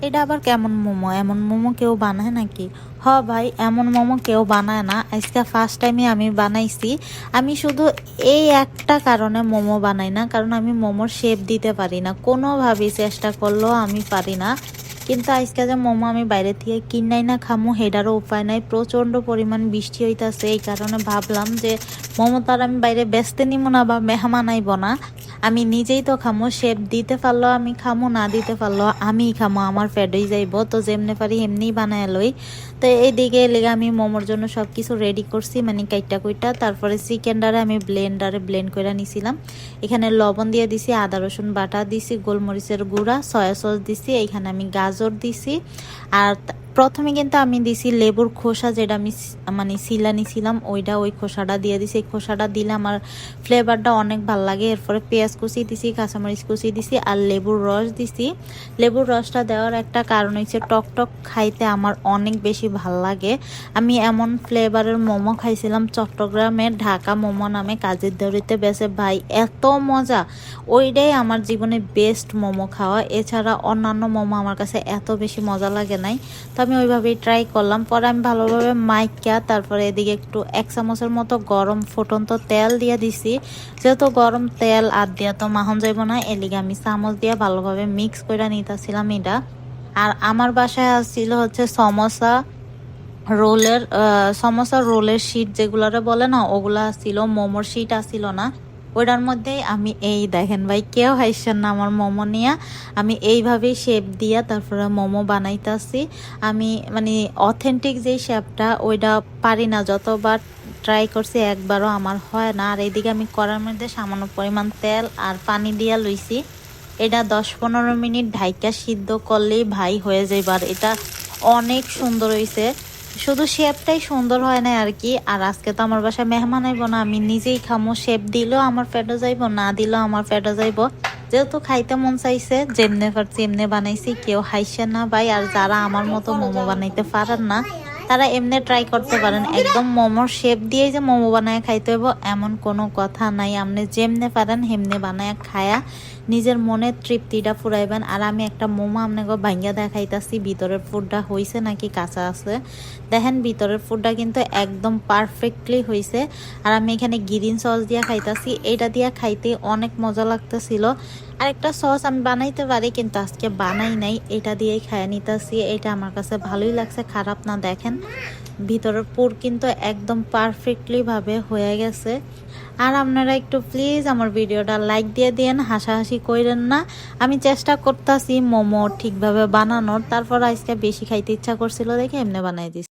এটা আবার কেমন মোমো? এমন মোমো কেউ বানায় নাকি? হ ভাই, এমন মোমো কেউ বানায় না। আজকে ফার্স্ট টাইমে আমি বানাইছি। আমি শুধু এই একটা কারণে মোমো বানাই না, কারণ আমি মোমোর শেপ দিতে পারি না, কোনোভাবেই চেষ্টা করলেও আমি পারি না। কিন্তু আজকে যে মোমো আমি বাইরে থেকে কিনাই না খামু হেডারও উপায় নাই। প্রচণ্ড পরিমাণ বৃষ্টি হইতাছে, এই কারণে ভাবলাম যে মোমো তো আর আমি বাইরে বেচতে নিব না বা মেহমান আইব না, আমি নিজেই তো খামো। শেপ দিতে পারলো আমি খামো, না দিতে পারলো আমি খামো, আমার ফেডই যাইব। তো যেমনি পারি এমনি বানায় লই। তো এইদিকে লেগে আমি মোমোর জন্য সব কিছু রেডি করছি, মানে কাইটা কুইটা। তারপরে চিকেনটারে আমি ব্লেন্ডারে ব্লেন্ড করে নিছিলাম। এখানে লবণ দিয়ে দিছি, আদা রসুন বাটা দিছি, গোলমরিচের গুঁড়া, সয়া সস দিছি, এখানে আমি গাজর দিছি। আর প্রথমে কিন্তু আমি দিছি লেবুর খোসা, যেটা আমি মানে সিলা নিছিলাম ওই খোসাটা দিয়ে দিছি। এই খোসাটা দিলে আমার ফ্লেভারটা অনেক ভালো লাগে। এরপরে পেঁয়াজ কুচি দিছি, কাঁচামরিচ কুচি দিছি, আর লেবুর রস দিছি। লেবুর রসটা দেওয়ার একটা কারণ হচ্ছে টক টক খাইতে আমার অনেক বেশি ভাল লাগে। আমি এমন ফ্লেভারের মোমো খাইছিলাম চট্টগ্রামের ঢাকা মোমো নামে, কাজের দড়িতে বেচে ভাই, এত মজা। ওইটাই আমার জীবনে বেস্ট মোমো খাওয়া। এছাড়া অন্যান্য মোমো আমার কাছে এত বেশি মজা লাগে নাই। তো আমি ওইভাবেই ট্রাই করলাম। পরে আমি ভালোভাবে মাইকা তারপরে এদিকে একটু 1 চামচের মতো গরম ফুটন্ত তেল দিয়ে দিছি। যেহেতু গরম তেল আর দিয়া তো মাখন যাইব না, এলিগে আমি চামচ দিয়ে ভালোভাবে মিক্স করে নিতেছিলাম এটা। আর আমার বাসায় আসছিল হচ্ছে সমোসা রোলের শিট যেগুলারে বলে না, ওগুলা ছিল, মোমোর শিট আসছিল না। ওইটার মধ্যেই আমি এই দেখেন ভাই, কেউ হাসছেন না আমার মোমো নিয়ে। আমি এইভাবেই শেপ দিয়া তারপরে মোমো বানাইতেছি। আমি মানে অথেন্টিক যেই শেপটা ওইটা পারি না, যতবার ট্রাই করছি একবারও আমার হয় না। আর এইদিকে আমি কড়ার মধ্যে সামান্য পরিমাণ তেল আর পানি দিয়া লইছি। এটা 10-15 মিনিট ঢাইকা সিদ্ধ করলেই ভাই হয়ে যাইবার। এটা অনেক সুন্দর হয়েছে, শুধু শেপটাই সুন্দর হয় না আর কি। আর আজকে তো আমার বাসায় মেহমান আইব না, আমি নিজেই খামো। শেপ দিলেও আমার পেটে যাইব, না দিলেও আমার পেটে যাইব। যেহেতু খাইতে মন চাইছে, যেমনে পারছি এমনি বানাইছি, কেউ হাইছে না ভাই। আর যারা আমার মতো মোমো বানাইতে পারেন না, তারা এমনি ট্রাই করতে পারেন। একদম মোমোর শেপ দিয়ে যে মোমো বানায় খাইতে হইব এমন কোনো কথা নাই। আপনি যেমনে পারেন হেমনে বানায় খায়া নিজের মনের তৃপ্তিটা ফুরাইবেন। আর আমি একটা মোমো আপনাকে ভাঙ্গা দেখাইতাছি, ভিতরের ফুডটা হয়েছে নাকি কাঁচা আছে। দেখেন ভিতরের ফুডটা কিন্তু একদম পারফেক্টলি হয়েছে। আর আমি এখানে গ্রিন সস দিয়ে খাইতাছি, এটা দিয়ে খাইতে অনেক মজা লাগতেছিল। আরেকটা সস আমি বানাইতে পারি কিন্তু আজকে বানাই নাই, এটা দিয়েই খাইয়া নিতেছি। এটা আমার কাছে ভালোই লাগছে, খারাপ না। দেখেন ভিতরের পুর কিন্তু একদম পারফেক্টলি ভাবে হয়ে গেছে। আর আপনারা একটু প্লিজ আমার ভিডিওটা লাইক দিয়ে দিন, হাসাহাসি কইরেন না। আমি চেষ্টা করতেছি মোমো ঠিকভাবে বানানোর, তারপর আজকে বেশি খাইতে ইচ্ছা করছিল দেখে এমনি বানাই দিচ্ছি।